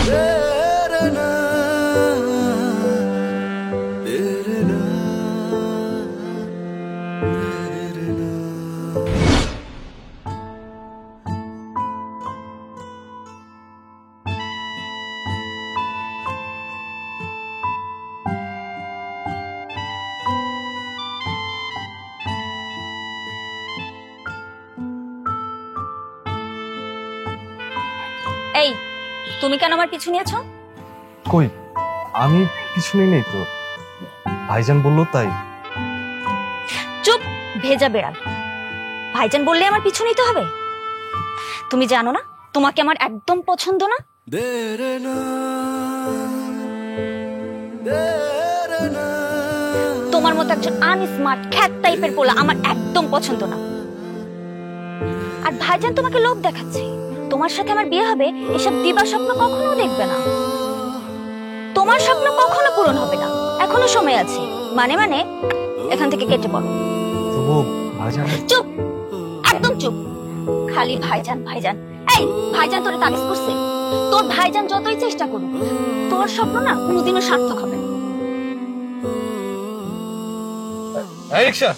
এই তুমি কেন আমার পিছু নিয়েছো? কই আমি পিছু নেই তো, ভাইজান বললো তাই। চুপ ভেজা বেড়াল। ভাইজান বললে আমার পিছু নিতে হবে? তুমি জানো না তোমাকে আমার একদম পছন্দ না। তোমার মতো একজন আনস্মার্ট খ্যাত টাইপের পোলা আমার একদম পছন্দ না। আর ভাইজান তোমাকে লোভ দেখাচ্ছে, তোমার সাথে আমার বিয়ে হবে এসব দিবা স্বপ্ন কখনো দেখবে না। তোমার স্বপ্ন কখনো পূরণ হবে না, এখনো সময় আছে। মানে এখান থেকে কেটে পড়ো। চুপ, একদম চুপ। খালি ভাইজান ভাইজান। এই ভাইজান তোরে তাবিজ করছে? তোর ভাইজান যতই চেষ্টা করুক তোর স্বপ্ন না কোনোদিনও সার্থক হবে না। এই রিকশা,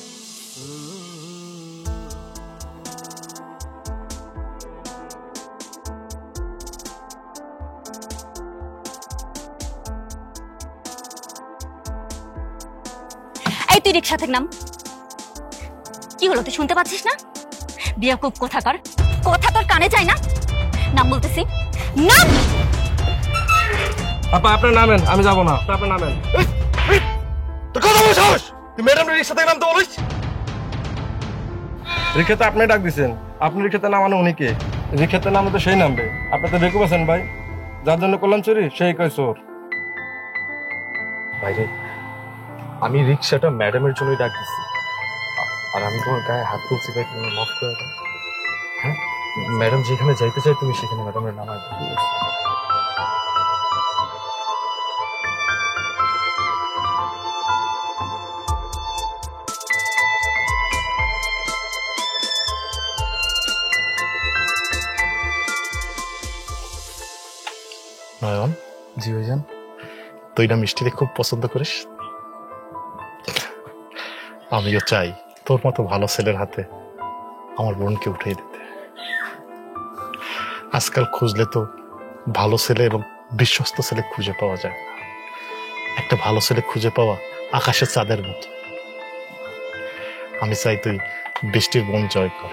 এই তুই রিকশা থেকে নাম। কি হলো তুই শুনতে পাচ্ছিস না? বিয়াকুব কোথাকার, কথা তোর কানে যায় না? নাম বলতেছি, নাম। আপা আপনি নামেন, আমি যাবো না। আপনি নামেন। তোর কথা বল সাহস, তুই ম্যাডাম রিকশা থেকে নামতে বলিস? রিকশাতে আপনি ডাক দিছেন, আপনি রিকশাতে নামানো উনি কে? রিকশাতে নামে তো সেই নামবে। আপনি তো বেকুব আছেন ভাই, যার জন্য করলাম চুরি সেই কয় চোর। ভাইরে আমি রিকশাটা ম্যাডামের জন্যই ডাক দিচ্ছি, আর আমি তোমার গায়ে হাত তুলছি ভাই, তুমি মাফ করে দাও। হ্যাঁ, ম্যাডাম যেখানে যাইতে চাই তুমি সেখানে ম্যাডামের নামায় দাও। নয়ন, জি ভাইজান। তুই না মিষ্টিকে খুব পছন্দ করিস, আমিও চাই তোর মতো ভালো ছেলের হাতে আমার বোনকে উঠিয়ে দিতে। আজকাল খুঁজলে তো ভালো ছেলে এবং বিশ্বস্ত ছেলে খুঁজে পাওয়া যায়। একটা ভালো ছেলে খুঁজে পাওয়া আকাশের চাঁদের মতো। আমি চাই তুই বৃষ্টির বোন জয় কর,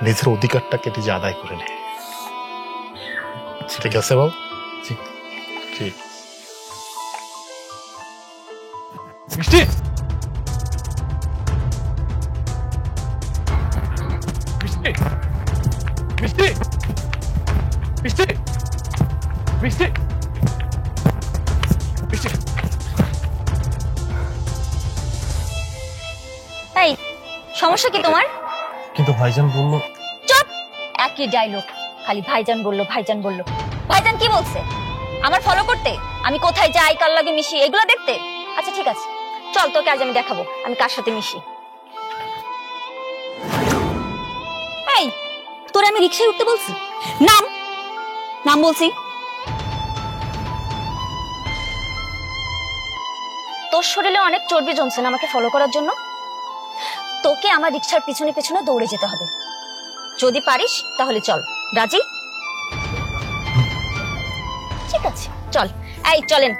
নিজের অধিকারটাকে নিজে আদায় করে নে। ঠিক আছে বাবু? ঠিক। মিষ্টি, মিষ্টি, মিষ্টি, মিষ্টি, মিষ্টি, মিষ্টি। এই সমস্যা কি তোমার? কিন্তু ভাইজান বলল। চুপ, একই ডায়লগ, খালি ভাইজান বললো ভাইজান বললো। ভাইজান কি বলছে? আমার ফলো করতে, আমি কোথায় যাই, কার লাগে মিশি, এগুলো দেখতে? আচ্ছা ঠিক আছে, চল তোকে আজ আমি দেখাবো আমি কার সাথে মিশি। এই তোরে আমি রিকশায় উঠতে বলছি? নাম, নাম বলছি। তোর শরীরে অনেক চর্বি জমছে না আমাকে ফলো করার জন্য? তোকে আমার রিকশার পিছনে পিছনে দৌড়ে যেতে হবে। যদি পারিস তাহলে চল। রাজি? ঠিক আছে চল। এই চলেন।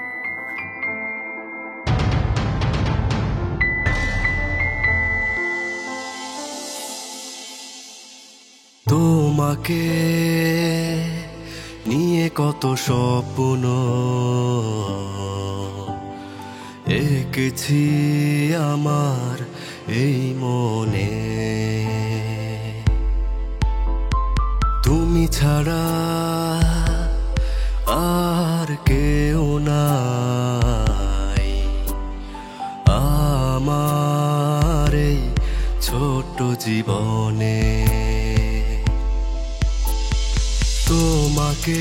তোমাকে নিয়ে কত স্বপ্ন এঁকেছি আমার এই মনে, তুমি ছাড়া আর কেউ নাই আমার এই ছোট্ট জীবনে। তোমাকে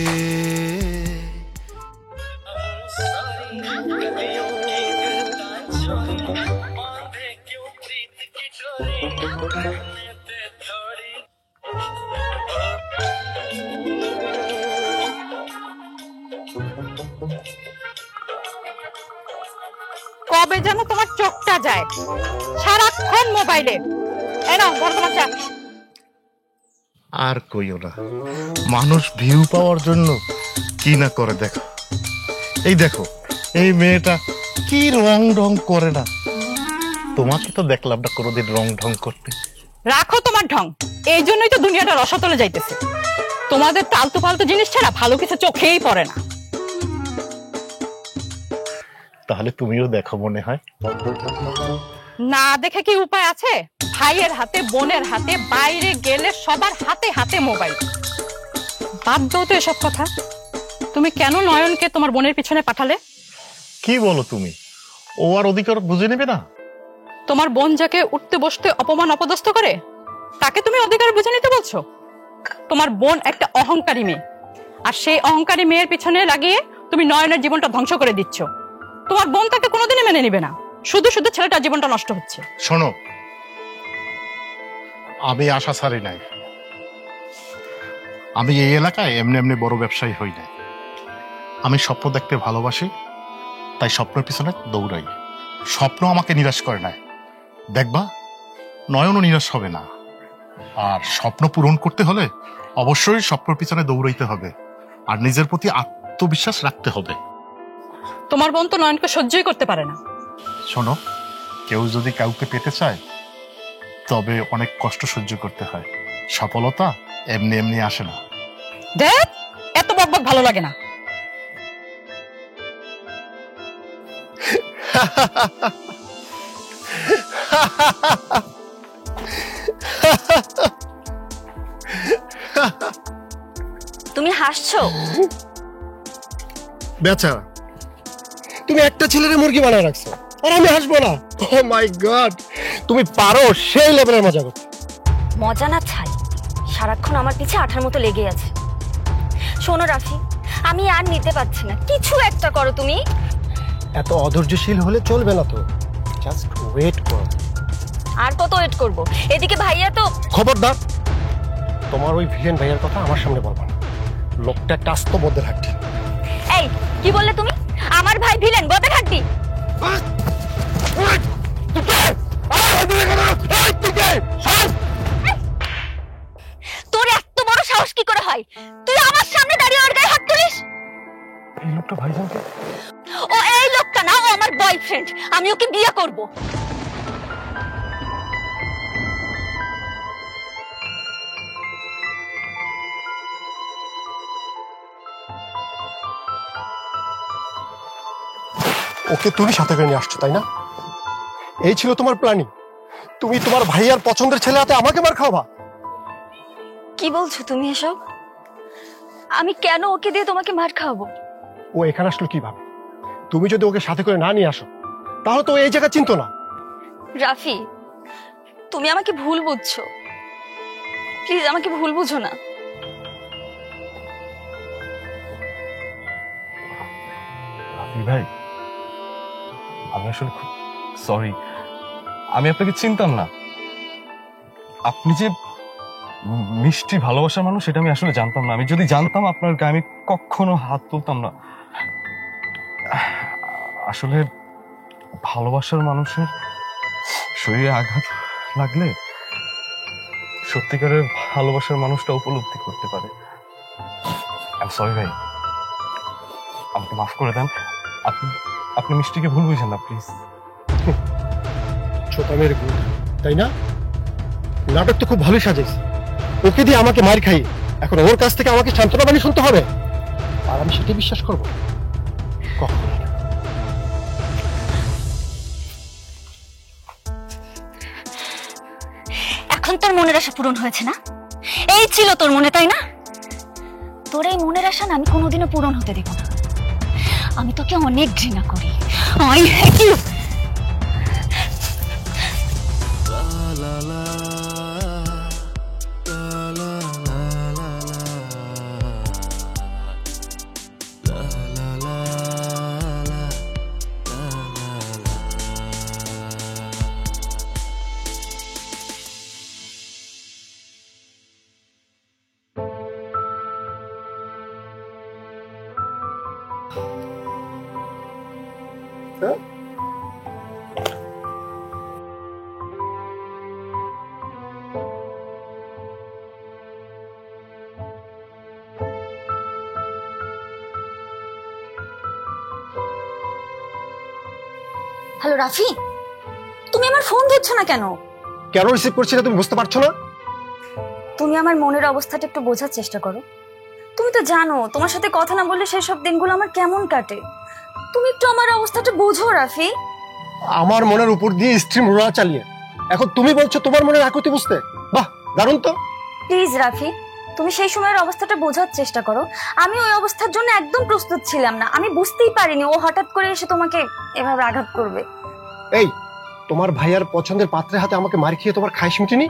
পারা যায়, সারাক্ষণ মোবাইলে। এই নাও ধরো তোমার চা। আর কইও না, মানুষ ভিউ পাওয়ার জন্য কি না করে দেখো। এই দেখো, এই মেয়েটা কি রং ঢং করে না। তোমাকে তো দেখলাম না কোনোদিন রং ঢং করতে। রাখো তোমার ঢং, এই জন্যই তো দুনিয়াটা রসাতলে যাইতেছে। তোমাদের তালতু ফালতু জিনিস ছাড়া ভালো কিছু চোখেই পড়ে না। তাহলে তুমিও দেখো মনে হয়। না দেখে কি উপায় আছে? ভাইয়ের হাতে, বোনের হাতে, বাইরে গেলে সবার হাতে হাতে মোবাইল। বাদ দাও তো এসব কথা। তুমি কেন নয়নকে তোমার বোনের পিছনে পাঠালে? কি বলো তুমি? ও আর অধিকার বুঝে নেবে না? তোমার বোন যাকে উঠতে বসতে অপমান অপদস্থ করে, তাকে তুমি অধিকার বুঝে নিতে বলছো? তোমার বোন একটা অহংকারী মেয়ে, আর সেই অহংকারী মেয়ের পিছনে লাগিয়ে তুমি নয়নের জীবনটা ধ্বংস করে দিচ্ছ। তোমার বোন তাকে কোনোদিনই মেনে নিবে না, শুধু শুধু ছেলেটার জীবনটা নষ্ট হচ্ছে। শোনো, আমি আশা ছাড়ি নাই। আমি এই এলাকায় এমনি এমনি বড় ব্যবসায়ী হই নাই। আমি স্বপ্ন দেখতে ভালোবাসি, তাই স্বপ্নের পিছনে দৌড়াই। স্বপ্ন আমাকে নিরাশ করে না। দেখবা, নয়নও নিরাশ হবে না। আর স্বপ্ন পূরণ করতে হলে অবশ্যই স্বপ্নের পিছনে দৌড়াইতে হবে, আর নিজের প্রতি আত্মবিশ্বাস রাখতে হবে। তোমার বোন তো নয়নকে সহ্যই করতে পারে না। শোনো, কেউ যদি কাউকে পেতে চায় তবে অনেক কষ্ট সহ্য করতে হয়। সফলতা এমনি এমনি আসে না। দেখ, এত বকবক ভালো লাগে না। তুমি হাসছো? বেচারা, তুমি একটা ছেলের মুরগি বানায় রাখছো আর আমি হাসবো না? ও মাই গড, তুমি পারো সেই লেভেলের মজা করতে। মজা না ছাই, সারাক্ষণ আমার পিছে আঠার মতো লেগে আছে। শোনো রাফি, আমি আর নিতে পারছি না, কিছু একটা করো তুমি। এত অধৈর্যশীল হলে চলবে না তো, জাস্ট ওয়েট করো। আর কত ওয়েট করব? এদিকে ভাইয়া তো। খবরদার, তোমার ওই ভিলেন ভাইয়ের কথা আমার সামনে বলবা না। লোকটা একটা আস্ত বদের হাঁটি। এই কি বললে তুমি? আমার ভাই ভিলেন, বদে খাটি? তোর এত বড় সাহস কি করে হয়? তুই আমার সামনে দাঁড়িয়ে ওর গায়ে হাত তুলিস? এই লোকটা ভাইজানকে। ও এই লোকটা না, ও আমার বয়ফ্রেন্ড। আমি ওকে বিয়ে করব। ওকে তুমি সাথে করে নিয়ে আসছো, তাই না? এই ছিল তোমার প্ল্যানিং? তুমি তোমার ভাইয়ার পছন্দের ছেলে হাতে আমাকে মার খাওয়াবা? কি বলছো তুমি এসব? আমি কেন ওকে দিয়ে তোমাকে মার খাওয়াবো? ও এখানে আসলো কিভাবে? তুমি যদি ওকে সাথে করে না নিয়ে আসো তাহলে তো ও এই জায়গা চিনতো না। রাফি, তুমি আমাকে ভুল বুঝছো। প্লিজ আমাকে ভুল বুঝো না। রাফি ভাই, আমি আসলে খুব সরি। আমি আপনাকে চিনতাম না। আপনি যে মিষ্টি ভালোবাসার মানুষ সেটা আমি আসলে জানতাম না। আমি যদি জানতাম আপনার গায়ে আমি কখনো হাত তুলতাম না। আসলে ভালোবাসার মানুষের শরীরে আঘাত লাগলে সত্যিকারের ভালোবাসার মানুষটা উপলব্ধি করতে পারে। আই সরি ভাই, আমাকে মাফ করে দেন। আপনি আপনি মিষ্টিকে ভুল বুঝেন না প্লিজ। ছোট মেয়ের গুণ, তাই না? নাটক তো খুব ভালোই সাজাইছে। ওকে দিয়ে আমাকে মার খাই, এখন ওর কাছ থেকে আমাকে সান্ত্বনা বাণী শুনতে হবে, আর আমি সেটা বিশ্বাস করবো? কখন? এখন তোর মনের আশা পূরণ হয়েছে না? এই ছিল তোর মনে, তাই না? তোর এই মনের আশা না আমি কোনোদিনও পূরণ হতে দেব না। আমি তোকে অনেক ঘৃণা করি। I hate you. Hello Rafi, তুমি আমার ফোন ধরছো না কেন? কেন রিসিভ করছি না তুমি বুঝতে পারছো না? তুমি আমার মনের অবস্থাটা একটু বোঝার চেষ্টা করো। তুমি তো জানো তোমার সাথে কথা না বললে সেই সব দিনগুলো আমার কেমন কাটে। তুমি একটু আমার অবস্থাটা বোঝো রাফি। আমার মনের উপর দিয়ে স্ট্রিম রোলা চালিয়ে এখন তুমি বলছো তোমার মনের আকুতি বুঝতে? বাহ, দারুণ তো। প্লিজ রাফি, তুমি সেই সময়ের অবস্থাটা বোঝার চেষ্টা করো। আমি ওই অবস্থার জন্য একদম প্রস্তুত ছিলাম না। আমি বুঝতেই পারিনি ও হঠাৎ করে এসে তোমাকে এভাবে আঘাত করবে। এই, তোমার ভাইয়ার পছন্দের পাত্রের হাতে আমাকে মার খেয়ে তোমার খাইশ মিটেনি?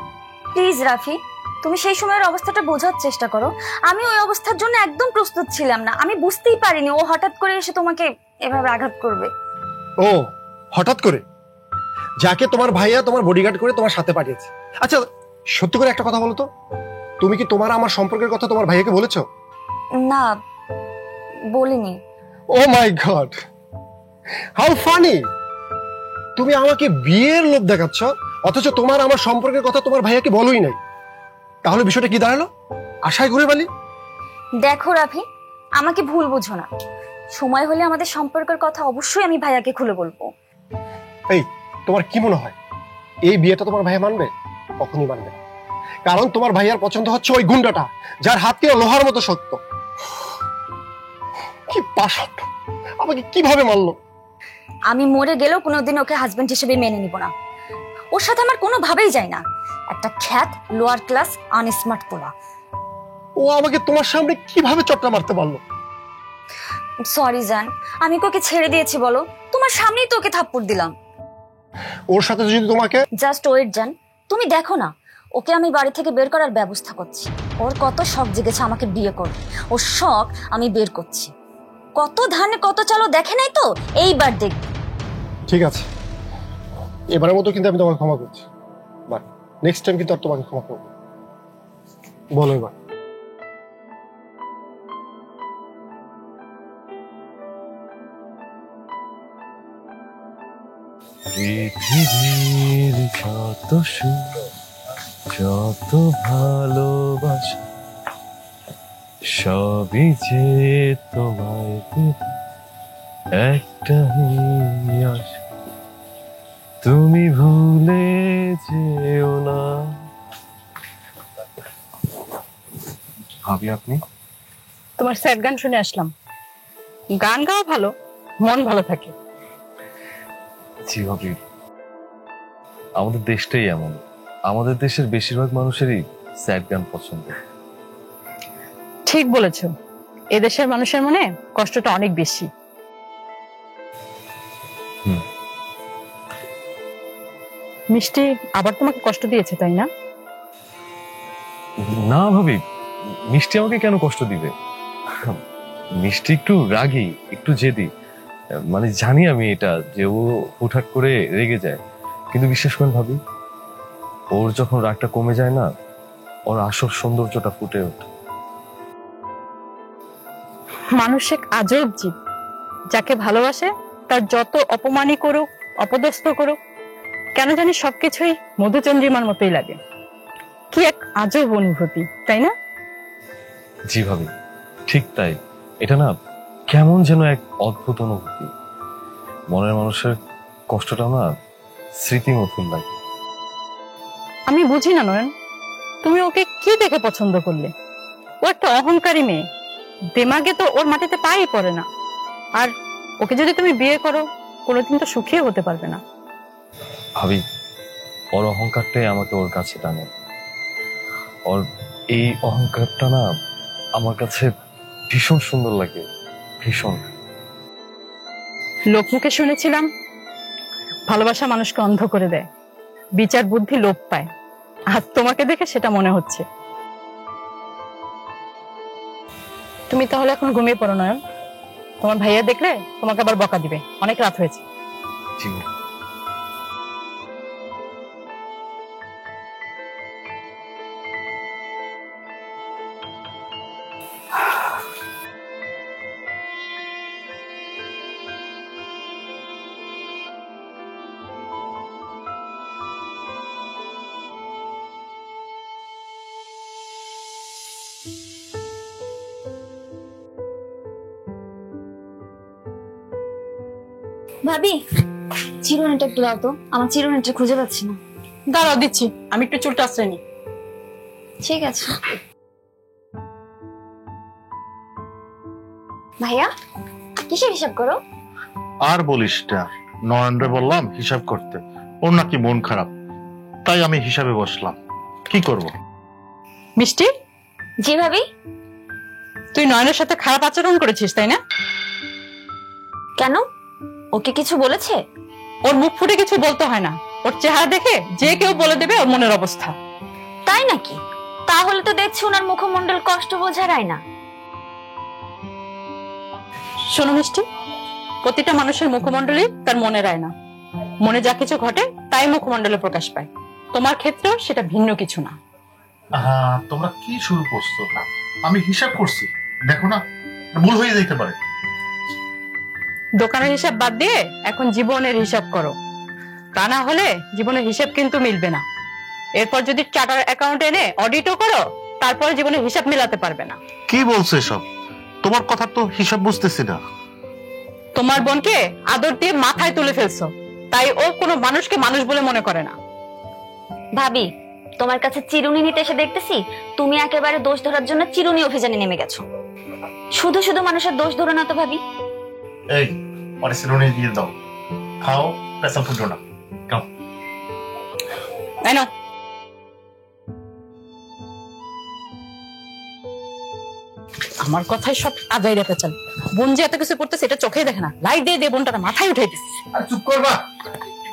প্লিজ রাফি, তুমি সেই সময়ের অবস্থাটা বোঝার চেষ্টা করো। আমি ওই অবস্থার জন্য একদম প্রস্তুত ছিলাম না। আমি বুঝতেই পারিনি ও হঠাৎ করে এসে তোমাকে এভাবে আঘাত করবে। ও, হঠাৎ করে? যাকে তোমার ভাইয়া তোমার বডিগার্ড করে তোমার সাথে পাঠিয়েছে। আচ্ছা, সত্যি করে একটা কথা বলো তো, তুমি কি তোমার আমার সম্পর্কের কথা তোমার ভাইয়াকে বলেছো? না, বলিনি। ও মাই গড, হাউ ফানি! তুমি আমাকে বিয়ের লোভ দেখাচ্ছ অথচ তোমার আমার সম্পর্কের কথা তোমার ভাইয়াকে বলোই নাই। তাহলে বিষয়টা কি দাঁড়ালো? আশায় ঘুরে বালি। দেখো রাফি, আমাকে ভুল বুঝো না। সময় হলে আমাদের সম্পর্কের কথা অবশ্যই আমি ভাইয়াকে খুলে বলবো। এই, তোমার কি মনে হয় এই বিয়েটা তোমার ভাইয়া মানবে? কখনই মানবে না। কারণ তোমার ভাইয়ার পছন্দ হচ্ছে ওই গুন্ডাটা যার হাত দিয়ে লোহার মতো শক্ত। কি পাষাণ! আমাকে কিভাবে মানলো? আমি মরে গেলেও কোনোদিন ওকে হাজবেন্ড হিসেবে মেনে নিব না। ওর সাথে আমার কোনোভাবেই যায় না। একটা খ্যাত লোয়ার ক্লাস আনস্মার্ট পোলা। ও আমাকে তোমার সামনে কিভাবে চটটা মারতে পারলো? সরি জান, আমি ওকে ছেড়ে দিয়েছি বলো। তোমার সামনেই তো ওকে থাপ্পড় দিলাম। ওর সাথে যদি তোমাকে জাস্ট ওয়েট জান, তুমি দেখো না ওকে আমি বাড়ি থেকে বের করার ব্যবস্থা করছি। ওর কত শখ জেগেছে আমাকে বিয়ে করবে, ওর শখ আমি বের করছি। কত ধানে কত চালো দেখে নাই তো, এইবার দেখবে। ঠিক আছে, এবারের মতো কিন্তু আমি তোমাকে ক্ষমা করছি, বাট নেক্সট টাইম কিন্তু আর তোমাকে ক্ষমা করবো। বলো এবার। পৃথিবীর যত সুখ, যত ভালোবাসা, সবই যে তোমায় দেব একটা আশা। তুমি ভুলে যেও না। ভাবি, আপনি? তোমার স্যাড গান শুনে আসলাম। গান গাওয়া ভালো, মন ভালো থাকে। জি ভাবি, আমাদের দেশটাই এমন। আমাদের দেশের বেশিরভাগ মানুষেরই স্যাড গান পছন্দ। ঠিক বলেছ, এদেশের মানুষের মনে কষ্টটা অনেক বেশি। মিষ্টি আবার তোমাকে কষ্ট দিয়েছে, তাই না? না ভাবি, মিষ্টি আমাকে কেন কষ্ট দিবে? মিষ্টি একটু রাগী, একটু জেদি। মানে জানি আমি এটা যে ও হুটহাট করে রেগে যায়, কিন্তু বিশ্বাস করেন ভাবি, ওর যখন রাগটা কমে যায় না, ওর আসল সৌন্দর্যটা ফুটে ওঠে। মানুষ এক আজব জীব, যাকে ভালোবাসে তার যত অপমানই করুক, অপদস্থ করুক, কেন জানি সবকিছুই মধুচন্দ্রিমার মতোই লাগে। কি এক আজব অনুভূতি, তাই না? জি ভাবি, ঠিক তাই। এটা না কেমন যেন এক অদ্ভুত অনুভূতি। মনের মানুষের কষ্টটা না স্মৃতি মতন লাগে। আমি বুঝি না নয়ন, তুমি ওকে কি দেখে পছন্দ করলে? ও একটা অহংকারী মেয়ে, দেমাগে তো ওর মাটিতে পাই পড়ে না। আর ওকে যদি তুমি বিয়ে করো, কোনোদিন তো সুখী হতে পারবে না। ভাবি, ওর অহংকারটাই আমাকে ওর কাছে টানে। ওর এই অহংকারটা না আমার কাছে ভীষণ সুন্দর লাগে, ভীষণ। লোকমুখে শুনেছিলাম ভালোবাসা মানুষকে অন্ধ করে দেয়, বিচার বুদ্ধি লোপ পায়। আর তোমাকে দেখে সেটা মনে হচ্ছে। তুমি তাহলে এখন ঘুমিয়ে পড়ো নয়ন, তোমার ভাইয়া দেখলে তোমাকে আবার বকা দিবে। অনেক রাত হয়েছে। জি। ভাবি চিরুনিটা একটু দাও তো, আমার চিরুনিটা খুঁজে পাচ্ছি না। দাঁড়াও দিচ্ছি, আমি একটু চুলটা আশ্রয় নি। ঠিক আছে ভাইয়া, কিসের হিসাব করো? আর বলিস না, নয়নরে বললাম হিসাব করতে, ওর নাকি মন খারাপ, তাই আমি হিসাবে বসলাম। কি করব? মিষ্টি, জি ভাবি। তুই নয়নের সাথে খারাপ আচরণ করেছিস তাই না? কেন, ওকে কিছু বলেছে? ওর মুখ ফুটে কিছু বলতে হয় না, ওর চেহারা দেখে যে কেউ বলে দেবে ওর মনের অবস্থা। তাই নাকি? তাহলে তো দেখছি ওনার মুখমণ্ডল কষ্ট বোঝার আয়না। শোনো মিষ্টি, প্রতিটা মানুষের মুখমণ্ডলই তার মনের আয়না। মনে যা কিছু ঘটে তাই মুখমণ্ডলে প্রকাশ পায়। তোমার ক্ষেত্রেও সেটা ভিন্ন কিছু না। তোমরা কি শুরু করছো? আমি হিসাব করছি, দেখো না, ভুল হয়ে যেতে পারে। দোকানের হিসাব বাদ দিয়ে এখন জীবনের হিসাব করো, তা না হলে জীবনের হিসাব কিন্তু মিলবে না। এরপর যদি চার্টার অ্যাকাউন্ট এনে অডিটও করো, তারপরে জীবনের হিসাব মিলাতে পারবে না। কি বলছো এসব? তোমার কথা তো হিসাব বুঝতেছি না। তোমার বোনকে আদর দিয়ে মাথায় তুলে ফেলছো, তাই ও কোনো মানুষকে মানুষ বলে মনে করে না। ভাবি, তোমার কাছে চিরুনি নিতে এসে দেখতেছি তুমি একেবারে দোষ ধরার জন্য চিরুনি অভিযানে নেমে গেছো। শুধু শুধু মানুষের দোষ ধরো না তো ভাবি। এই পরিশ্রমে দিয়ে দাও, খাও, পেশা ফুটো না, খাও। তাই না? আমার কথাই সব আগাই রেখে চল। বোন যে এত কিছু করতেছে এটা চোখেই দেখে না, লাইট দিয়ে দিয়ে বোনটা মাথায় উঠে দিচ্ছে। আর চুপ করবা,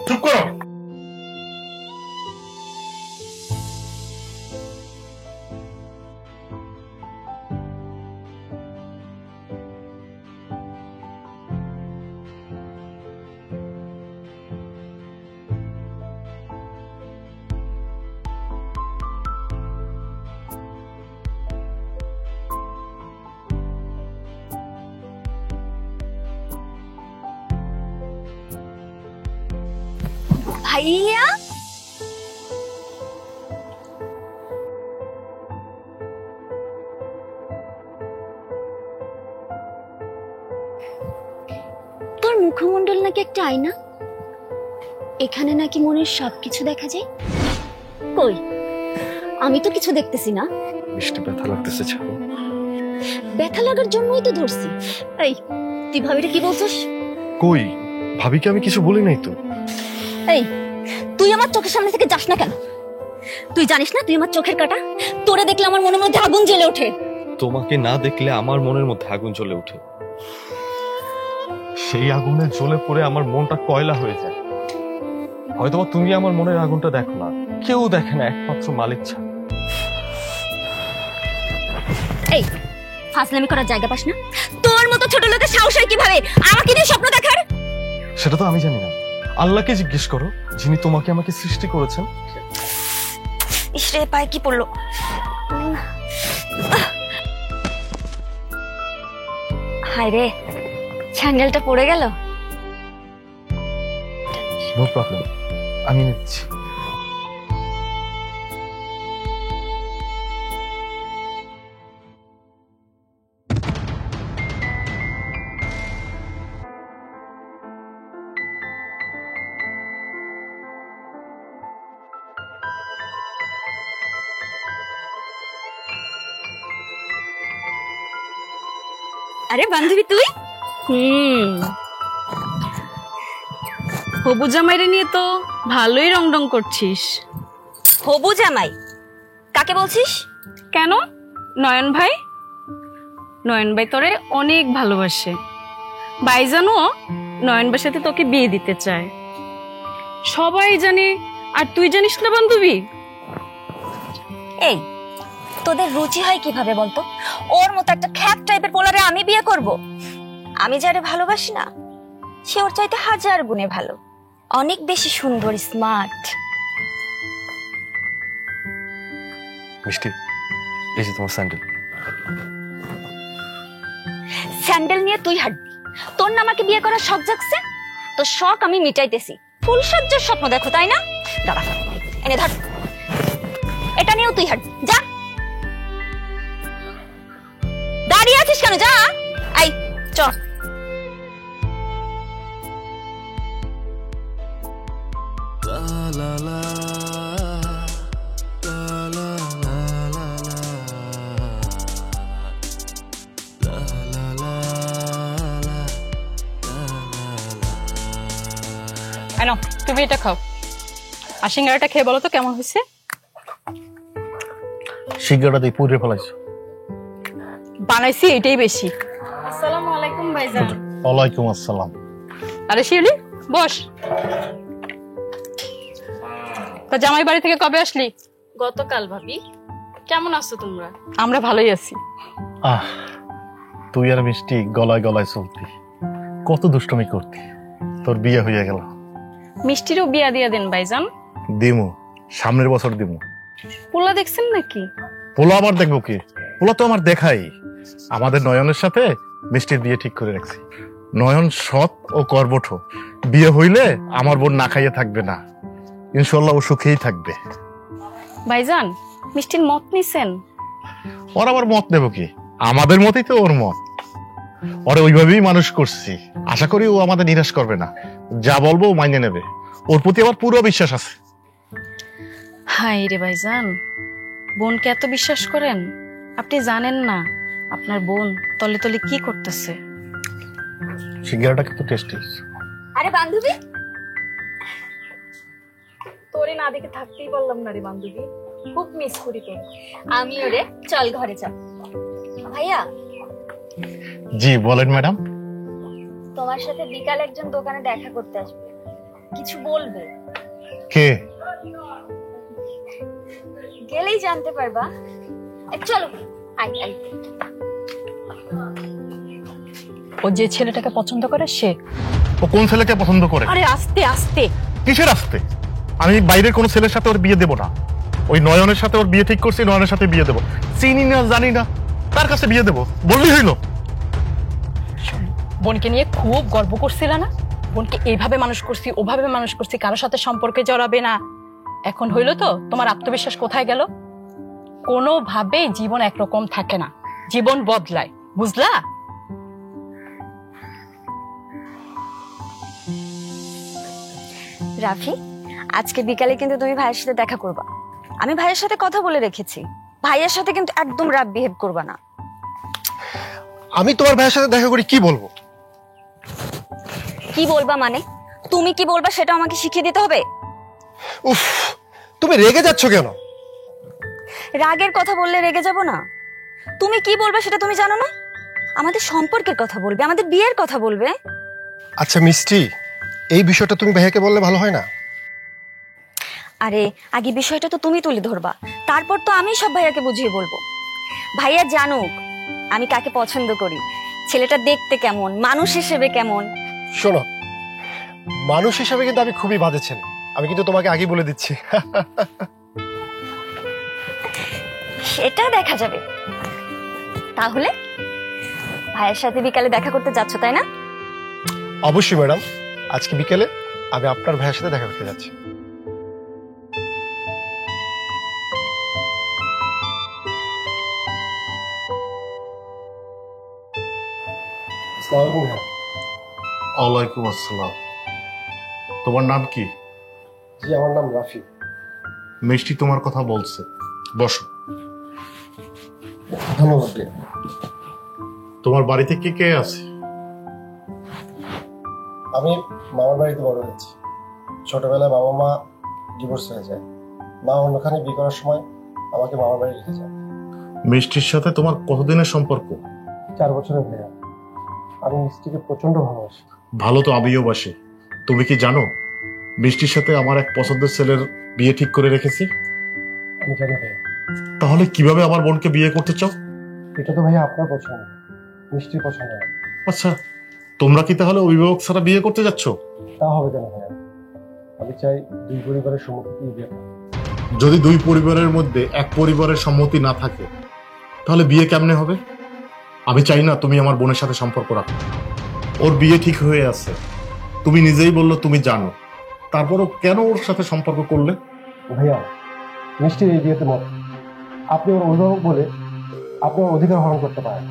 চুপ করো। ভাইয়া, তোর মুখমণ্ডল নাকি একটা আয়না, এখানে নাকি মনের সবকিছু দেখা যায়। কই, আমি তো কিছু দেখতেছি না। মিষ্টি, ব্যথা লাগতেছে, ছাড়ো। ব্যথা লাগার জন্যই তো ধরছি। এই, তুই ভাবিটা কি বলছিস? কই, ভাবিকে আমি কিছু বলি নাই তো। এই, তুই আমার চোখের সামনে থেকে যাস না কেন? তুই জানিস না তুই আমার চোখের কাটা? তোরে দেখলে আমার মনের মধ্যে আগুন জ্বলে ওঠে। তোমাকে না দেখলে আমার মনের মধ্যে আগুন জ্বলে ওঠে। সেই আগুনে জ্বলে পড়ে আমার মনটা কয়লা হয়ে যায়। হয়তোবা তুমি আমার মনের আগুনটা দেখো না, কেউ দেখে না, একমাত্র মালিক ছাড়া। এই, ফাজলামি করার জায়গা পাস না? তোর মতো ছোট লোকের সাহস হয় কিভাবে আমাকে নিয়ে স্বপ্ন দেখার? সেটা তো আমি জানি না, আল্লাহকে জিজ্ঞেস করো, যিনি তোমাকে আমাকে সৃষ্টি করেছেন। ইসরে, পায়ে কি পড়লো? হায় রে, স্যান্ডেলটা পড়ে গেল। নো প্রবলেম, আমি নিচ্ছি। আরে বান্ধবী তুই? হবু জামাইরে নিয়ে তো ভালোই রংডং করছিস। হবু জামাই কাকে বলছিস? কেন, নয়ন ভাই। নয়ন ভাই তোরে অনেক ভালোবাসে। ভাইজানও নয়ন ভাইয়ের সাথে তোকে বিয়ে দিতে চায়, সবাই জানে। আর তুই জানিস না বান্ধবী? এই, তোদের রুচি হয় কিভাবে বলতো? ওর মতো একটা খ্যাপ টাইপের পোলারে আমি বিয়ে করব? আমি যারে ভালোবাসি না, সে ওর চাইতে হাজার গুণে ভালো, অনেক বেশি সুন্দর, স্মার্ট। মিষ্টি, এই যে তোমার স্যান্ডেল। স্যান্ডেল নিয়ে তুই হাঁটবি? তোর না আমাকে বিয়ে করার শখ জাগছে? তোর শখ আমি মিটাইতেছি। ফুলসজ্জার স্বপ্ন দেখো তাই না? দাঁড়া, এনে ধর, এটা নিয়েও তুই হাঁটবি। যা, দাঁড়িয়ে আছিস কেন? যা, আই চল। নাও তুমি এটা খাও, আর সিঙ্গারাটা খেয়ে বলো তো কেমন হয়েছে। সিঙ্গাড়া দিয়ে পুড়ে ফেলাইছো। বানাইছি এটাই বেশি। আসসালামু আলাইকুম ভাইজান। ওয়ালাইকুম আসসালাম। আরে শিউলি বস। তা জামাই বাড়ি থেকে কবে আসলি? গতকাল ভাবি। কেমন আছো তোমরা? আমরা ভালোই আছি। আহ, তুই আর মিষ্টি গলায় গলায় চলতি, কত দুষ্টমি করতি। তোর বিয়ে হয়ে গেল। মিষ্টিরও বিয়া দিয়া দেন ভাইজান। দিমু, সামনের বছর দিমু। পোলা দেখছেন নাকি? পোলা আবার দেখবো কি? পোলা তো আমার দেখাই। আমাদের নয়নের সাথে মিষ্টির বিয়ে ঠিক করে রাখছি। নয়ন সৎ ও কর্বঠ, বিয়ে হইলে আমার বোন না খাইয়ে থাকবে না, ইনশাল্লাহ ও সুখেই থাকবে। ভাইজান মিষ্টির মত নিছেন? ওর আবার মত নেব কি? আমাদের মতেই তো ওর মত। ওরে ওইভাবেই মানুষ করছি, আশা করি ও আমাদের নিরাশ করবে না। যা বলবো ও মাইনে নেবে, ওর প্রতি আমার পুরো বিশ্বাস আছে। হাই রে ভাইজান, বোনকে এত বিশ্বাস করেন? আপনি জানেন না আপনার বোন তলে তলে কি করতেছে। সিঙ্গারাটা কিন্তু টেস্টি। আরে বান্ধবী, তোরে না দেখে থাকতেই পারলাম না রে বান্ধবী, খুব মিস করি তোর। আমি ওরে চল ঘরে চল। ভাইয়া, জি বলেন ম্যাডাম। তোমার সাথে বিকালে একজন দোকানে দেখা করতে আসবে, কিছু বলবে, কে? গেলেই জানতে পারবা। চলো আই আই। ও যে ছেলেটাকে পছন্দ করে সে। ও কোন ছেলেকে পছন্দ করে? আরে আস্তে আস্তে। কিসের আসতে? আমি বাইরের কোনো ছেলের সাথে ওর বিয়ে দেবো না। ওই নয়নের সাথে ওর বিয়ে ঠিক করছি, নয়নের সাথে বিয়ে দেবো। চিনি না জানি না, তার কাছে বিয়ে দেবো বললেই হইলো। বোনকে নিয়ে খুব গর্ব করছিল না? বোনকে এইভাবে মানুষ করছি, ওভাবে মানুষ করছি, কারোর সাথে সম্পর্কে জড়াবে না। এখন হইলো তো তোমার আত্মবিশ্বাস কোথায় গেল? কোনোভাবেই জীবন একরকম থাকে না, জীবন বদলায়, বুঝলা? রাফি, আজকে বিকালে কিন্তু তুমি ভাইয়ের সাথে দেখা করবা। আমি ভাইয়ের সাথে কথা বলে রেখেছি, ভাইয়ের সাথে কিন্তু একদম রাফ বিহেভ করবা না। আমি তোমার ভাইয়ের সাথে দেখা করি কি বলবো? কি বলবা মানে? তুমি কি বলবা সেটা আমাকে শিখিয়ে দিতে হবে? উফ, তুমি রেগে যাচ্ছ কেন? রাগের কথা বললে রেগে যাব না? তুমি কি বলবা সেটা তুমি জানো না? আমাদের সম্পর্কের কথা বলবে, আমাদের বিয়ের কথা বলবে। আচ্ছা মিষ্টি, এই বিষয়টা তুমি ভাইয়াকে বললে ভালো হয় না? আরে আগে বিষয়টা তো তুমি তুলে ধরবা, তারপর তো আমি সব ভাইয়াকে বুঝিয়ে বলবো। ভাইয়া জানুক আমি কাকে পছন্দ করি, ছেলেটা দেখতে কেমন, মানুষ হিসেবে কেমন। শোনো, মানুষ হিসাবে কিন্তু আমি খুবই বাজে ছেলে, আমি কিন্তু তোমাকে আগেই বলে দিচ্ছি। সেটা দেখা যাবে। তাহলে ভাইয়ের সাথে বিকালে দেখা করতে যাচ্ছ তাই না? অবশ্যই ম্যাডাম, আজকে বিকেলে আমি আপনার ভাইয়ের সাথে দেখা করতে যাচ্ছি। আসসালামু আলাইকুম ভাইয়া। ওয়ালাইকুম আসসালাম। তোমার নাম কি? জি, আমার নাম রাফি। মিষ্টি তোমার কথা বলছে, বসো। ধন্যবাদ ভাইয়া। তোমার বাড়িতে কে কে আছে? আমি মামার বাড়িতে বড় হয়েছি। ছোটবেলায় বাবা মা ডিভোর্স হয়ে যায়, মা অন্যখানে বিয়ে করার সময় আমাকে মামার বাড়ি রেখে যায়। মিষ্টির সাথে তোমার কতদিনের সম্পর্ক? 4 বছরের ভাইয়া। আমি মিষ্টিকে প্রচন্ড ভালোবাসি। ভালো তো আমিও বাসি। তুমি কি জানো মিষ্টির সাথে আমার এক পছন্দের ছেলের বিয়ে ঠিক করে রেখেছি? আমি জানি ভাইয়া। তাহলে কিভাবে আমার বোনকে বিয়ে করতে চাও? এটা তো ভাইয়া আপনার পছন্দ, মিষ্টির পছন্দ না। আচ্ছা, তোমরা কি তাহলে অভিভাবক ছাড়া বিয়ে করতে যাচ্ছ? তা হবে কেন ভাইয়া? আমি চাই 2 পরিবারের সম্মতিতেই বিয়ে হোক। যদি 2 পরিবারের মধ্যে এক পরিবারের সম্মতি না থাকে তাহলে বিয়ে কেমনে হবে? আমি চাই না তুমি আমার বোনের সাথে সম্পর্ক রাখো। ওর বিয়ে ঠিক হয়ে আছে, তুমি নিজেই বললো তুমি জানো, তারপরও কেন ওর সাথে সম্পর্ক করলে? ভাইয়া, মিষ্টির এই বিয়েতে মত, আপনি ওর অভিভাবক বলে আপনি ওর অধিকার হরণ করতে পারেন।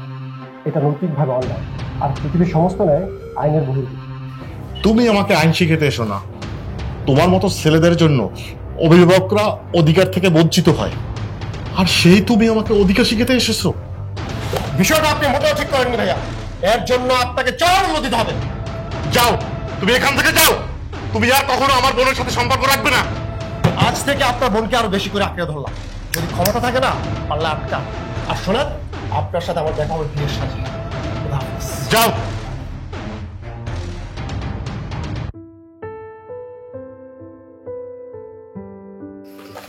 এটা নৈতিকভাবে অন্যায়, আর পৃথিবীর সমস্ত ন্যায় আইনের বহির্ভূত। তুমি আমাকে আইন শিখাতে এসো না। তোমার মতো ছেলেদের জন্য অভিভাবকরা অধিকার থেকে বঞ্চিত হয়, আর সেই তুমি আমাকে অধিকার শিখাতে এসেছো। বিষয়টা আপনি মোটেও ঠিক করেননি ভাইয়া। এর জন্য আপনাকে চরম দিতে হবে। যাও, তুমি এখান থেকে যাও। তুমি আর কখনো আমার বোনের সাথে সম্পর্ক রাখবে না। আজ থেকে আপনার বোনকে আরো বেশি করে আঁকড়ে ধরলাম। যদি ক্ষমতা থাকে না পারলে আটকা। আর শোনেন, আপনার সাথে আমার দেখা হবে বিয়ের সাথে। যাও।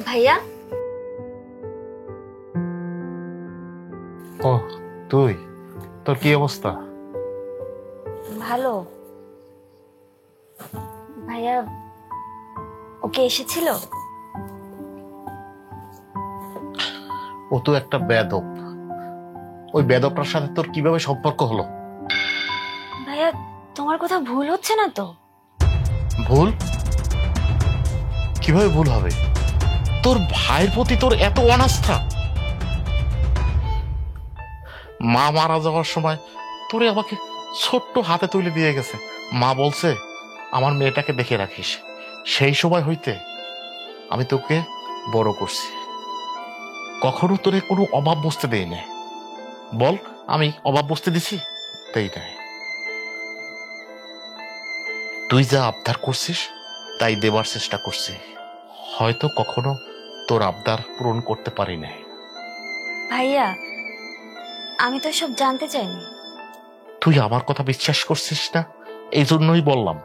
ভাইয়া, ও তুই, তোর কি অবস্থা? ভালো। ভাইয়া, ওকে এসেছিল? ও তো একটা বেদব। ওই বেদবটার সাথে তোর কিভাবে সম্পর্ক হলো? ভাইয়া, তোমার কথা ভুল হচ্ছে না তো? ভুল? কিভাবে ভুল হবে? তোর ভাইয়ের প্রতি তোর এত অনাস্থা? মা মারা যাওয়ার সময় তোরে আমাকে ছোট্ট হাতে তুলে দিয়ে গেছে। মা বলছে আমার মেয়েটাকে দেখে রাখিস। সেই সময় হইতে আমি তোকে বড় করছি, কখনো তোরে কোনো অভাব বুঝতে দেই না। বল, আমি অভাব বুঝতে দিছি? তাই নাই। তুই যা আবদার করছিস তাই দেবার চেষ্টা করছি। হয়তো কখনো তোর আবদার পূরণ করতে পারি নাই। ভাইয়া, আমি তো সব জানতে চাইনি। তুই আমার কথা বিশ্বাস করছিস না, এই জন্যই বললাম।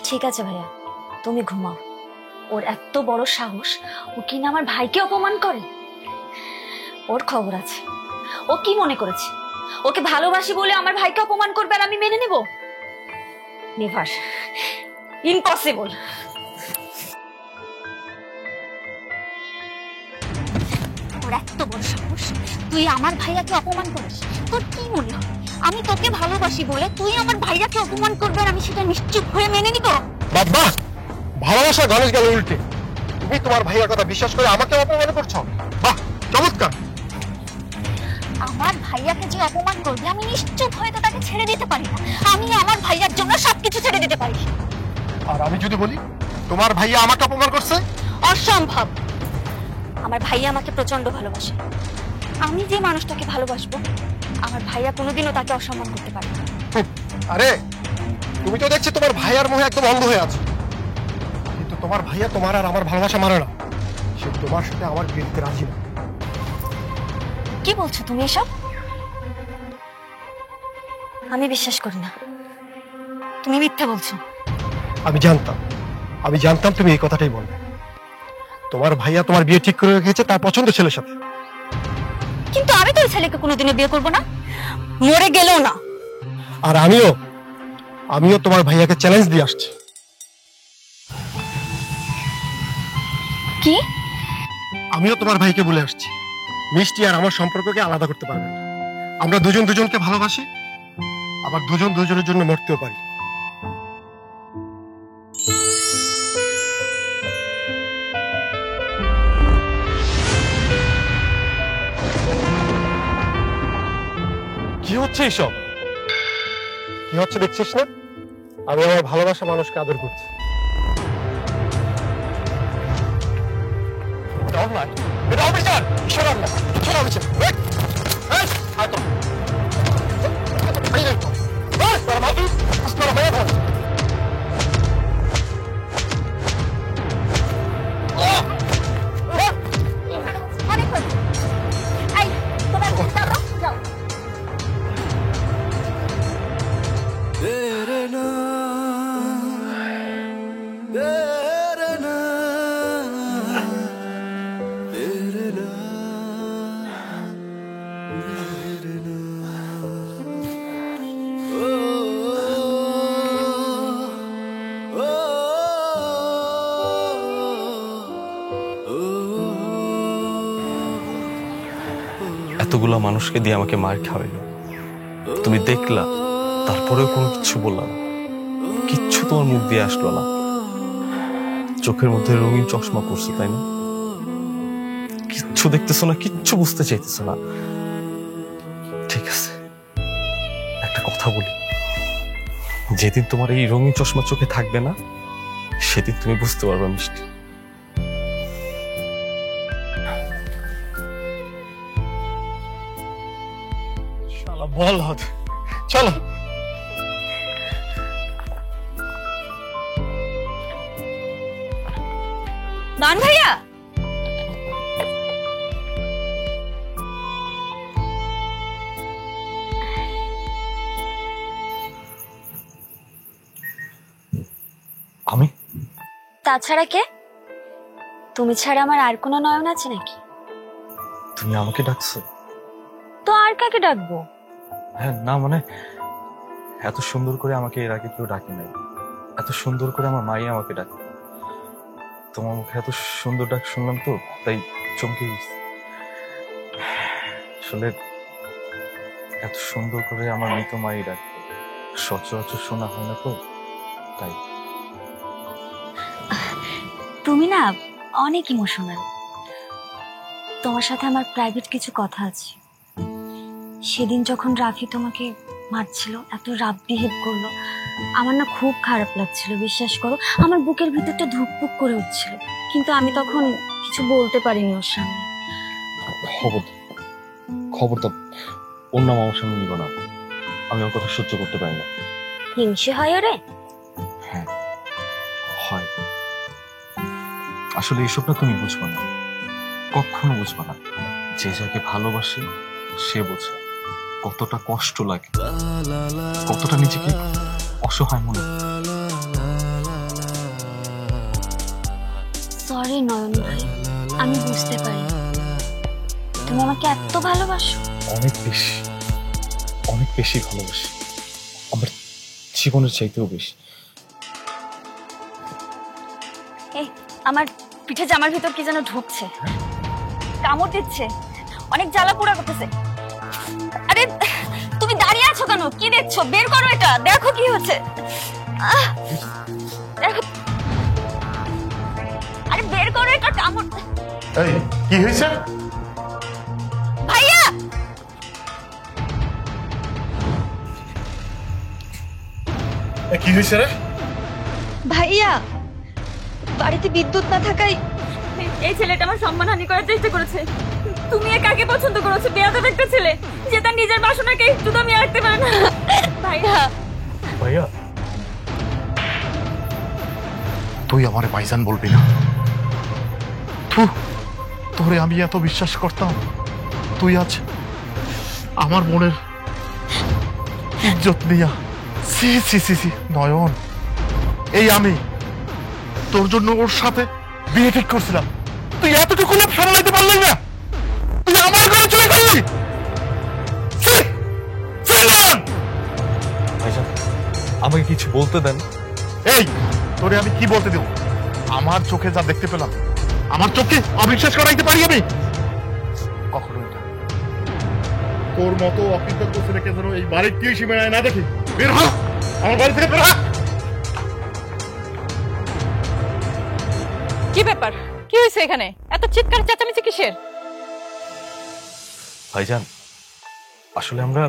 ঠিক আছে ভাইয়া, তুমি ঘুমাও। ওর এত বড় সাহস, ও কিনা আমার ভাইকে অপমান করে। ওর খবর আছে। ও কি মনে করেছে ওকে ভালোবাসি বলে আমার ভাইকে অপমান করবে আর আমি মেনে নেব? Never, impossible. ওর এত বড় সাহস, তুই আমার ভাইয়াকে অপমান করিস? তোর কি মনে হয় আমি তোকে ভালোবাসি বলে তুই আমার ভাইয়াকে অপমান করবে আর আমি সেটা নিশ্চুপ হয়ে মেনে নিব? বাবা, ভালোবাসা গণেশ গেল উল্টে। তুমি তোমার ভাইয়ার কথা বিশ্বাস করে আমাকে অপমান করছো? বাহ, চমৎকার। আমার ভাইয়াকে যে অপমান করবে আমি নিশ্চুপ হয়ে তো তাকে ছেড়ে দিতে পারি না। আমি আমার ভাইয়ার জন্য সবকিছু ছেড়ে দিতে পারি। আর আমি যদি বলি তোমার ভাইয়া আমাকে অপমান করছে? অসম্ভব। আমার ভাইয়া আমাকে প্রচন্ড ভালোবাসে। আমি যে মানুষটাকে ভালোবাসবো, আমার ভাইয়া কোনোদিনও তাকে অসম্মান করতে পারে না। আরে, তুমি তো দেখছি তোমার ভাইয়ার মোহে একদম অন্ধ হয়ে আছে। কিন্তু তোমার ভাইয়া তোমার আর আমার ভালোবাসা মানে না। সে তোমার সাথে আমার বিয়ে দিতে রাজি না। কি বলছো তুমি এসব? আমি বিশ্বাস করি না। তুমি মিথ্যা বলছো। আমি জানতাম তুমি এই কথাটাই বলবে। তোমার ভাইয়া তোমার বিয়ে ঠিক করে রেখেছে তার পছন্দের ছেলের সাথে। কিন্তু আমি তো ওই ছেলেকে কোনোদিনও বিয়ে করবো না, মরে গেলেও না। আর আমিও তোমার ভাইয়াকে চ্যালেঞ্জ দিয়ে আসছি। কি? আমিও তোমার ভাইকে বলে আসছি, মিষ্টি আর আমার সম্পর্ককে আলাদা করতে পারবে না। আমরা দুজন দুজনকে ভালোবাসি, আবার দুজন দুজনের জন্য মরতেও পারি। কি হচ্ছে এইসব? কি হচ্ছে দেখছিস না? আমি আমার ভালোবাসা মানুষকে আদর করছি। এটা অন্যায়, এটা অবিচার। কিসের অন্যায়? কিসের অবিচার? এই, এই, আয় তো। এই নে তো। এই, তোর ভাবি, তোর ভাইয়া ধর। অনেক হয়েছে। এই, তোমরা যাও, যাও। तेरे तेरे এতগুলা মানুষকে দিয়ে আমাকে মার খাওয়াইলো, তুমি দেখলা, তারপরেও কোনো কিছু বললা না। কিচ্ছু তোমার মুখ দিয়ে আসলো না। চোখের মধ্যে রঙিন চশমা পড়ছে, তাই না? কিচ্ছু দেখতেছো না, কিচ্ছু বুঝতে চাইতেছো না। ঠিক আছে, একটা কথা বলি, যেদিন তোমার এই রঙিন চশমা চোখে থাকবে না, সেদিন তুমি বুঝতে পারবে মিষ্টি। শালা বল হাত, চলো। নয়ন ভাইয়া, আমি তাছাড়া কে? তুমি ছাড়া আমার আর কোনো নয়ন আছে নাকি? তুমি আমাকে ডাকছো? তো আর কাকে ডাকবো? হ্যাঁ, না মানে এত সুন্দর করে আমাকে এর আগে কেউ ডাকে নাই। এত সুন্দর করে আমার মাই আমাকে ডাকে। তোমার মুখে এত সুন্দর ডাক শুনলাম তো, তাই চমকে গেছি। আসলে এত সুন্দর করে আমার মৃত মাই ডাকে সচরাচর শোনা হয় না তো, তাই। তুমি না অনেক ইমোশনাল। তোমার সাথে আমার প্রাইভেট কিছু কথা আছে। সেদিন যখন রাফি তোমাকে মারছিল, এত রাফ বিহেভ করলো, আমার না খুব খারাপ লাগছিল, বিশ্বাস করো। আমার বুকের ভিতরটা ধুকপুক করে উঠছিল, কিন্তু আমি তখন কিছু বলতে পারিনি ওর সামনে। খবরদার ওর নাম আমার সামনে নিব না, আমি ওর কথা সহ্য করতে পারি না। হিংসে হয় ওরে? হ্যাঁ হয়। আসলে এইসব না তুমি বুঝবা না, কখনো বুঝবা না। যে যাকে ভালোবাসে সে বোঝে কতটা কষ্ট লাগে, কতটা নিজেকে অসহায় মনে হয়। সরি নয়ন ভাই, আমি বুঝতে পারি তুমি আমাকে এত ভালোবাসো। অনেক বেশি, অনেক বেশি ভালোবাসি, আমার জীবনের চাইতেও বেশি। এই আমার পিঠে জামার ভিতর কি যেন ঢুকছে, কামড় দিচ্ছে, অনেক জ্বালা পোড়া করতেছে। আরে তুমি দাঁড়িয়ে আছো কেন? কি দেখছো? বের করো এটা, দেখো কি হচ্ছে। দেখো, আরে বের করো এটা, কামড়। এই কি হয়েছে? ভাইয়া, কি হয়েছে রে? ভাইয়া, বাড়িতে বিদ্যুৎ না থাকায় এই ছেলেটা আমার সম্মানহানি করার চেষ্টা করেছে। তুমি কাকে পছন্দ করেছো? বেয়াদব একটা ছেলে যে তার নিজের বাসনাকে একটু দমিয়ে রাখতে পারে না। ভাইয়া, ভাইয়া তুই আমারে ভাইজান বলবি না। তোরে আমি এত বিশ্বাস করতাম, তুই আজ আমার মনের ইজ্জত নিয়া। সি সি সি সি নয়ন, এই আমি তোর জন্য ওর সাথে বিয়ে ঠিক করছিলাম, তুই এতটুকু না সামলাইতে পারলি না? তুই আমার ঘরে চলে গেলি। ভাইজান আমাকে কিছু বলতে দেন। এই তোরে আমি কি বলতে দেব? আমার চোখে যা দেখতে পেলাম, আমার চোখে অবিশ্বাস করাইতে পারি আমি কখনোই না। তোর মতো অকৃতজ্ঞ ছেলেকে যেন এই বাড়ির কেউ সীমানায় না দেখি। বের হ আমার বাড়ি থেকে, বের হ। কি ব্যাপার? কি হয়েছে এখানে? এত চিৎকার চেঁচামেচি কিসের? ভাইজান আসলে আমরা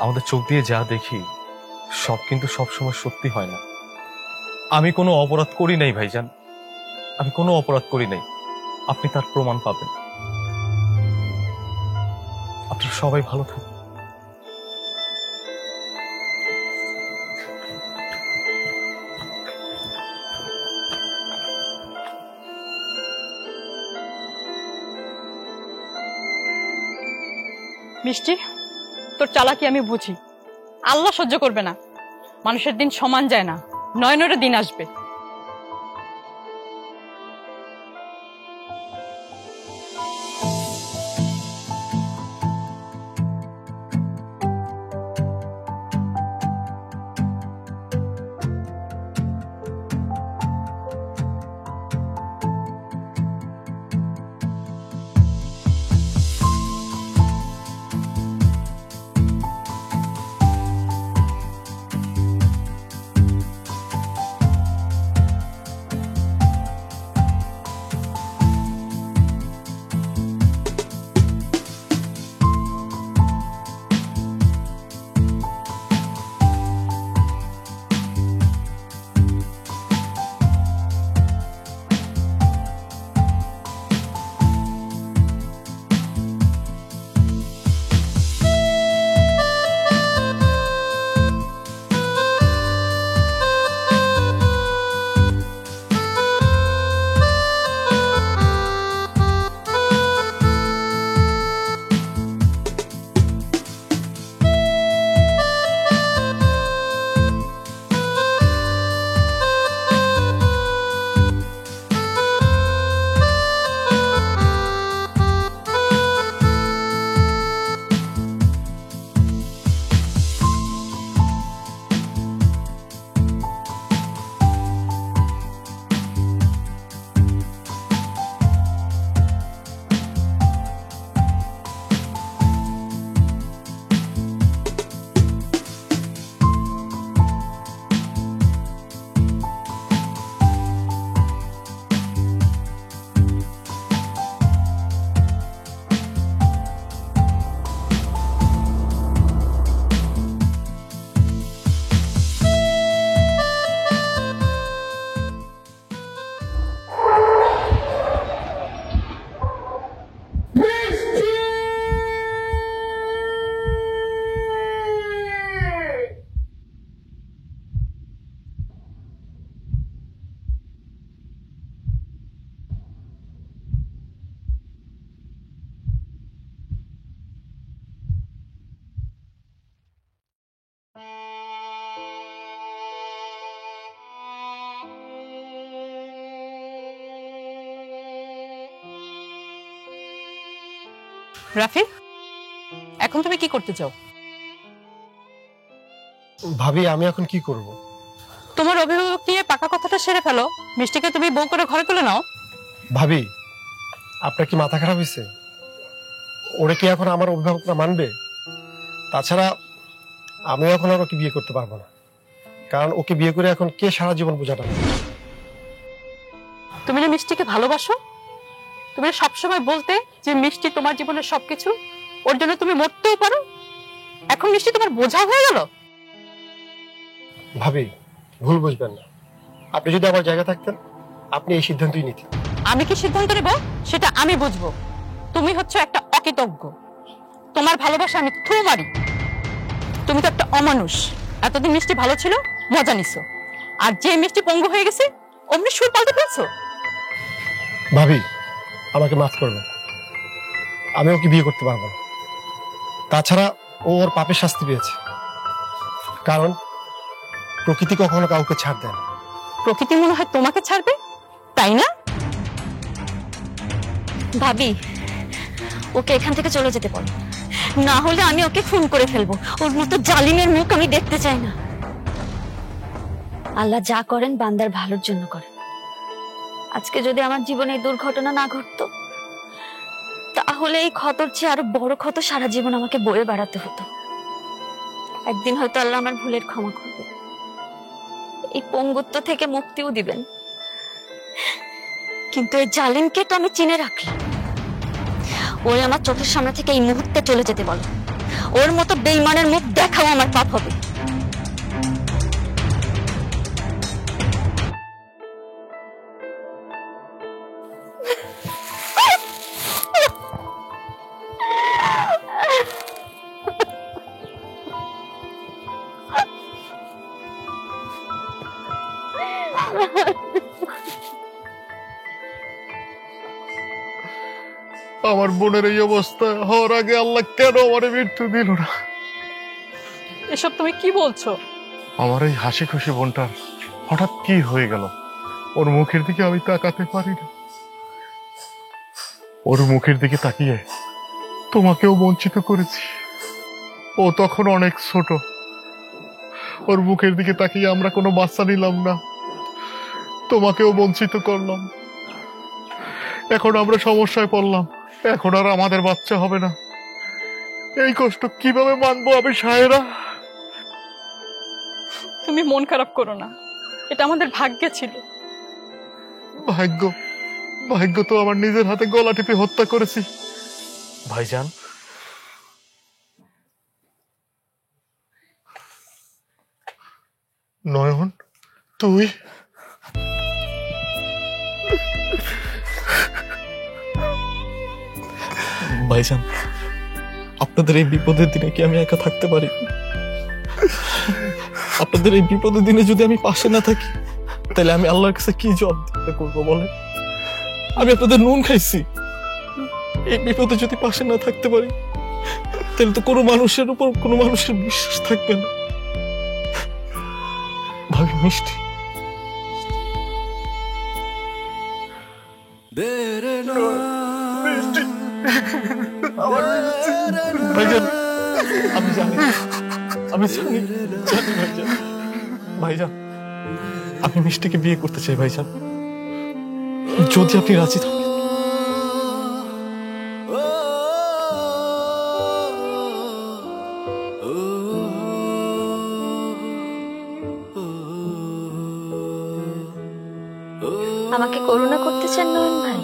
আমাদের চোখ দিয়ে যা দেখি সব কিন্তু সবসময় সত্যি হয় না। আমি কোনো অপরাধ করি নাই ভাইজান, আমি কোনো অপরাধ করি নাই। আপনি তার প্রমাণ পাবেন। আপনারা সবাই ভালো থাকুন। মিষ্টি, তোর চালাকি আমি বুঝি। আল্লাহ সহ্য করবে না, মানুষের দিন সমান যায় না, নয়নেরও দিন আসবে। রাফি, এখন তুমি কি করতে চাও? ভাবি আমি এখন কি করব? তোমার অভিভাবক নিয়ে পাকা কথাটা সেরে ফেলো, মিষ্টিকে তুমি বউ করে ঘরে তুলে নাও। ভাবি আপনার কি মাথা খারাপ হয়েছে? ওরে কি এখন আমার অভিভাবকরা মানবে? তাছাড়া আমি এখন আর ওকে বিয়ে করতে পারবো না, কারণ ওকে বিয়ে করে এখন কে সারা জীবন বোঝাটা নেবে? তুমি যে মিষ্টিকে ভালোবাসো, তুমি সবসময় বলতে যে মিষ্টি তোমার জীবনের সবকিছু, ওর জন্য তুমি মরতেও পারো। এখন মিষ্টি তোমার বোঝা হয়ে গেল। ভাবি ভুল বুঝবেন না, আপনি যদি আমার জায়গা থাকতেন আপনি এই সিদ্ধান্তই নিতেন। আমি কি সিদ্ধান্ত নেব সেটা আমি বুঝবো। তুমি হচ্ছে একটা অকৃতজ্ঞ, তোমার ভালোবাসা আমি থু মারি। তুমি তো একটা অমানুষ। এতদিন মিষ্টি ভালো ছিল, মজা নিছো, আর যে মিষ্টি পঙ্গু হয়ে গেছে অমনি সুর পাল্টে ফেলছো। ভাবি আমাকে মাফ করবেন, আমি ওকে বিয়ে করতে পারবো না। তাছাড়া ও ওর পাপের শাস্তি পেয়েছে, কারণ প্রকৃতি কখনো কাউকে ছাড় দেয় না। প্রকৃতি মনে হয় তোমাকে ছাড়বে, তাই না? ভাবি ওকে এখান থেকে চলে যেতে বলো, না হলে আমি ওকে খুন করে ফেলবো। ওর মতো জালিমের মুখ আমি দেখতে চাই না। আল্লাহ যা করেন বান্দার ভালোর জন্য করেন। আজকে যদি আমার জীবনে এই দুর্ঘটনা না ঘটতো, তাহলে এই ক্ষতর চেয়ে আরো বড় ক্ষত সারা জীবন আমাকে বয়ে বেড়াতে হতো। একদিন হয়তো আল্লাহ আমার ভুলের ক্ষমা করবে, এই পঙ্গুত্ব থেকে মুক্তিও দিবেন। কিন্তু এই জালিমকে তো আমি চিনে রাখলাম। ওই আমার চোখের সামনে থেকে এই মুহূর্তে চলে যেতে বলো। ওর মতো বেঈমানের মুখ দেখাও আমার পাপ হবে। আমার বোনের এই অবস্থা হওয়ার আগে আল্লাহ কেন আমার মৃত্যু দিল না? এসব তুমি কি বলছো? আমার এই হাসি খুশি বোনটার হঠাৎ কি হয়ে গেল? ওর মুখের দিকে আমি তাকাতে পারি না। ওর মুখের দিকে তাকিয়ে তোমাকেও বঞ্চিত করেছি। ও তখন অনেক ছোট, ওর মুখের দিকে তাকিয়ে আমরা কোনো বাচ্চা নিলাম না, তোমাকেও বঞ্চিত করলাম। এখন আমরা সমস্যায় পড়লাম, এখন আর আমাদের বাচ্চা হবে না। এই কষ্ট কিভাবে মানবো আমি সাহেরা? তুমি মন খারাপ করো না, এটা আমাদের ভাগ্যে ছিল। ভাগ্য? ভাগ্য তো আমার নিজের হাতে গলা টিপে হত্যা করেছি। ভাইজান, নয়ন তুই? ভাইজান, আপনাদের এই বিপদের দিনে কি আমি একা থাকতে পারি? আপনাদের এই বিপদের দিনে যদি আমি পাশে না থাকি, তাহলে আমি আল্লাহর কাছে কি জবাব দিতে করবো বলেন? আমি আপনাদের নুন খাইছি, এই বিপদে যদি পাশে না থাকতে পারি, তাহলে তো কোনো মানুষের উপর কোনো মানুষের বিশ্বাস থাকবে না। ভাবি মিষ্টি, ভাইজান আমি জানি, আমি জানি জানি ভাইজান। ভাইজান আমি মিষ্টিকে বিয়ে করতে চাই ভাইজান, যদি আপনি রাজি থাকেন। আমাকে করুণা করতে চান নয়ন ভাই?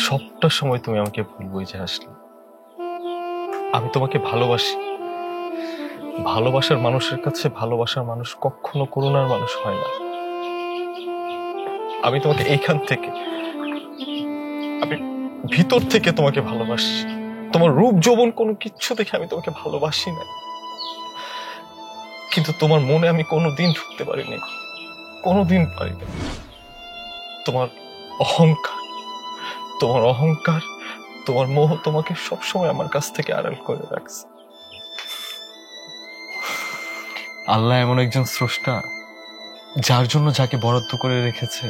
সবটা সময় তুমি আমাকে ভুল বুঝে আসলে। আমি তোমাকে ভালোবাসি। ভালোবাসার মানুষের কাছে ভালোবাসার মানুষ কখনো করুণার মানুষ হয় না। আমি তোমাকে এইখান থেকে, আমি ভিতর থেকে তোমাকে ভালোবাসি। তোমার রূপ যৌবন কোনো কিচ্ছু দেখে আমি তোমাকে ভালোবাসি না। কিন্তু তোমার মনে আমি কোনোদিন ঢুকতে পারিনি, কোনোদিন পারিনি। তোমার অহংকার, তোমার মোহ তোমাকে সবসময় আমার কাছ থেকে আড়াল করে রাখছে। আল্লাহ এমন একজন স্রষ্টা, যার জন্য যাকে বরাদ্দ করে রেখেছে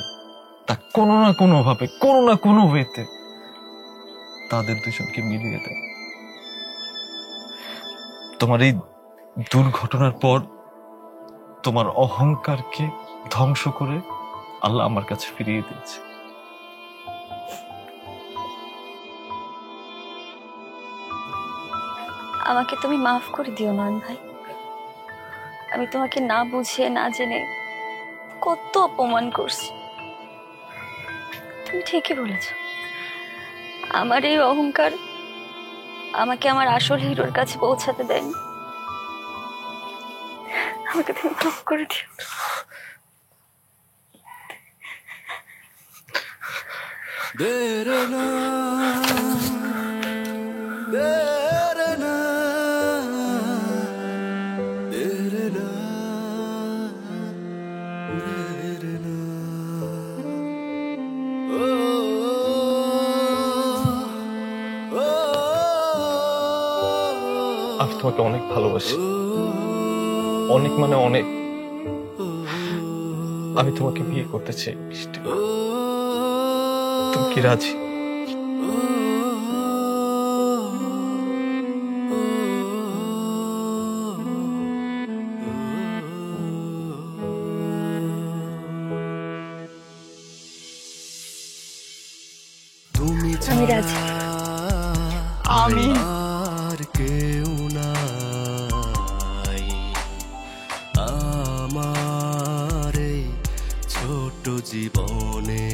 তা কোনো না কোনো ভাবে, কোনো না কোনো ওয়েতে তাদের দুজনকে মিলিয়ে দেয়। তোমার এই দুর্ঘটনার পর তোমার অহংকারকে ধ্বংস করে আল্লাহ আমার কাছে ফিরিয়ে দিয়েছে। আমাকে তুমি মাফ করে দিও নয়ন ভাই। আমি তোমাকে না বুঝে না জেনে কত অপমান করছি। তুমি ঠিকই বলেছ, আমার এই অহংকার আমাকে আমার আসল হিরোর কাছে পৌঁছাতে দেয়নি। আমাকে তুমি মাফ করে দিও। Derena, derena, derena, derena. Oh, oh, oh. আমি তোমাকে অনেক ভালোবাসি, অনেক মানে অনেক। আমি তোমাকে বিয়ে করতে চাই মিষ্টি। তুমি কি রাজি? আমি রাজি। আমি আর কেউ নাই আমার এই ছোট জীবনে।